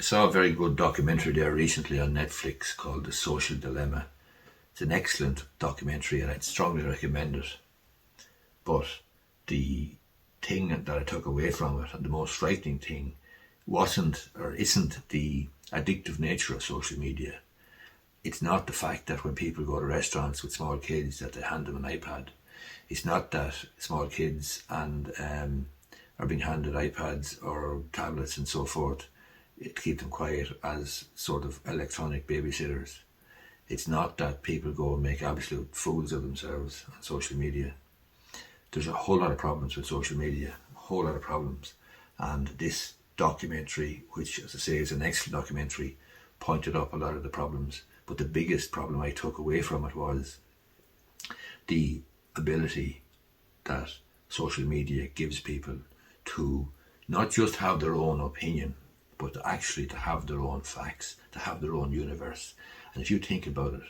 I saw a very good documentary there recently on Netflix called The Social Dilemma. It's an excellent documentary and I'd strongly recommend it. But the thing that I took away from it, and the most frightening thing, wasn't or isn't the addictive nature of social media. It's not the fact that when people go to restaurants with small kids that they hand them an iPad. It's not that small kids are being handed iPads or tablets and so forth to keep them quiet as sort of electronic babysitters. It's not that people go and make absolute fools of themselves on social media. There's a whole lot of problems with social media, a whole lot of problems. And this documentary, which as I say is an excellent documentary, pointed up a lot of the problems. But the biggest problem I took away from it was the ability that social media gives people to not just have their own opinion, but actually to have their own facts, to have their own universe. And if you think about it,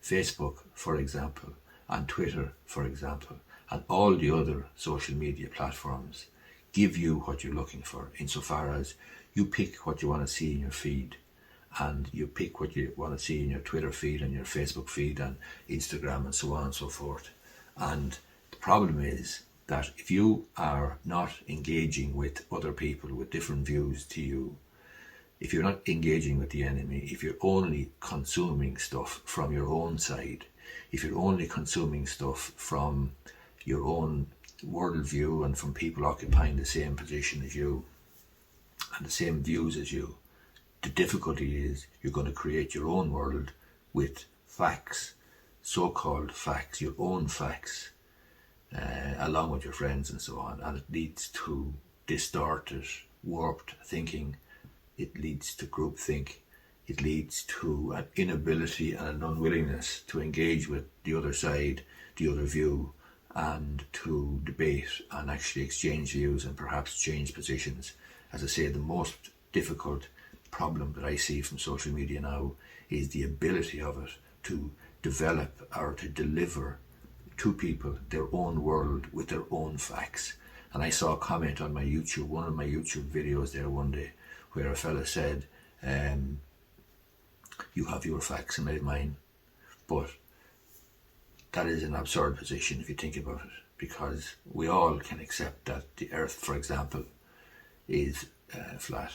Facebook, for example, and Twitter, for example, and all the other social media platforms give you what you're looking for, insofar as you pick what you want to see in your feed, and you pick what you want to see in your Twitter feed and your Facebook feed and Instagram and so on and so forth. And the problem is that if you are not engaging with other people with different views to you, if you're not engaging with the enemy, if you're only consuming stuff from your own side, if you're only consuming stuff from your own worldview and from people occupying the same position as you and the same views as you, the difficulty is you're going to create your own world with facts, so-called facts, your own facts, along with your friends and so on, and it leads to distorted, warped thinking. It leads to groupthink. It leads to an inability and an unwillingness to engage with the other side, the other view, and to debate and actually exchange views and perhaps change positions. As I say, the most difficult problem that I see from social media now is the ability of it to develop or to deliver to people their own world with their own facts. And I saw a comment on my YouTube, one of my YouTube videos there one day, where a fella said, you have your facts and I have mine. But that is an absurd position if you think about it, because we all can accept that the earth, for example, is flat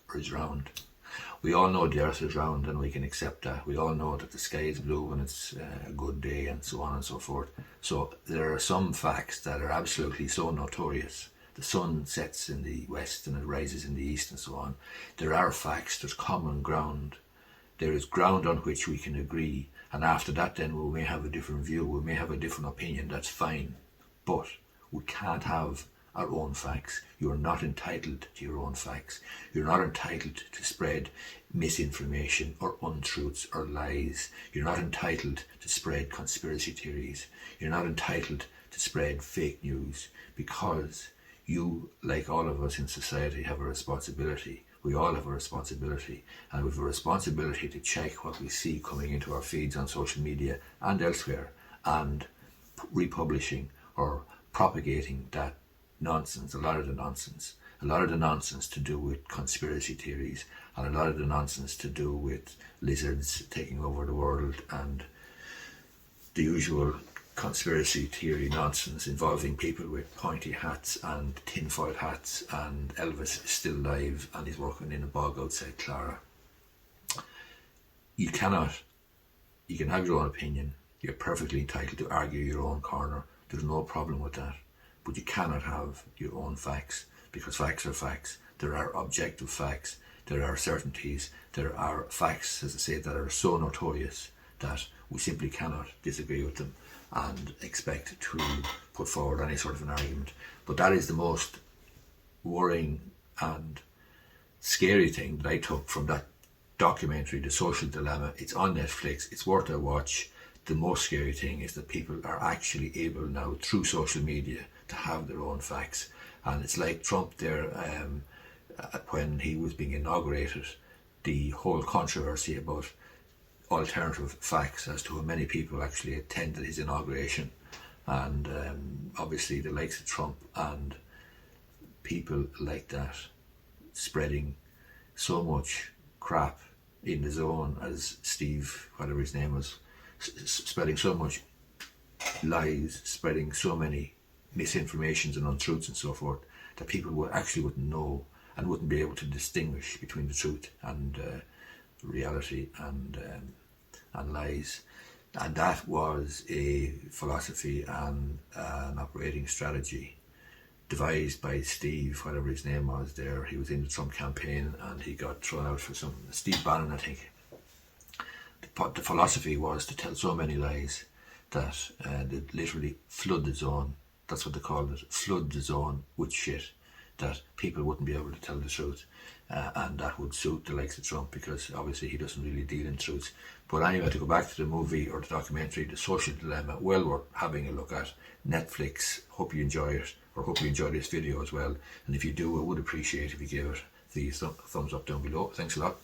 or is round. We all know the earth is round and we can accept that. We all know that the sky is blue when it's a good day and so on and so forth. So there are some facts that are absolutely so notorious. The sun sets in the west and it rises in the east and so on. There are facts, there's common ground. There is ground on which we can agree. And after that then we may have a different view, we may have a different opinion, that's fine. But we can't have our own facts. You are not entitled to your own facts. You're not entitled to spread misinformation or untruths or lies. You're not entitled to spread conspiracy theories. You're not entitled to spread fake news, because you, like all of us in society, have a responsibility. We all have a responsibility, and we have a responsibility to check what we see coming into our feeds on social media and elsewhere, and republishing or propagating that nonsense, a lot of the nonsense to do with conspiracy theories, and a lot of the nonsense to do with lizards taking over the world, and the usual conspiracy theory nonsense involving people with pointy hats and tinfoil hats, and Elvis is still alive and he's working in a bog outside Clara. You can have your own opinion. You're perfectly entitled to argue your own corner. There's no problem with that. But you cannot have your own facts, because facts are facts. There are objective facts. There are certainties. There are facts, as I say, that are so notorious that we simply cannot disagree with them and expect to put forward any sort of an argument. But that is the most worrying and scary thing that I took from that documentary, The Social Dilemma. It's on Netflix. It's worth a watch. The most scary thing is that people are actually able now, through social media, to have their own facts. And it's like Trump there, when he was being inaugurated, the whole controversy about alternative facts as to how many people actually attended his inauguration. And obviously the likes of Trump and people like that spreading so much crap in the zone as Steve, whatever his name was, spreading so much lies, spreading so many misinformations and untruths and so forth, that people wouldn't know and wouldn't be able to distinguish between the truth and reality and lies. And that was a philosophy and an operating strategy devised by Steve, whatever his name was there. He was in the Trump campaign and he got thrown out for Steve Bannon, I think. The philosophy was to tell so many lies that they'd literally flood the zone. That's what they called it, flood the zone with shit, that people wouldn't be able to tell the truth. And that would suit the likes of Trump, because obviously he doesn't really deal in truth. But anyway, to go back to the movie or the documentary, The Social Dilemma, well worth having a look at. Netflix. Hope you enjoy it, or hope you enjoy this video as well. And if you do, I would appreciate if you give it the thumbs up down below. Thanks a lot.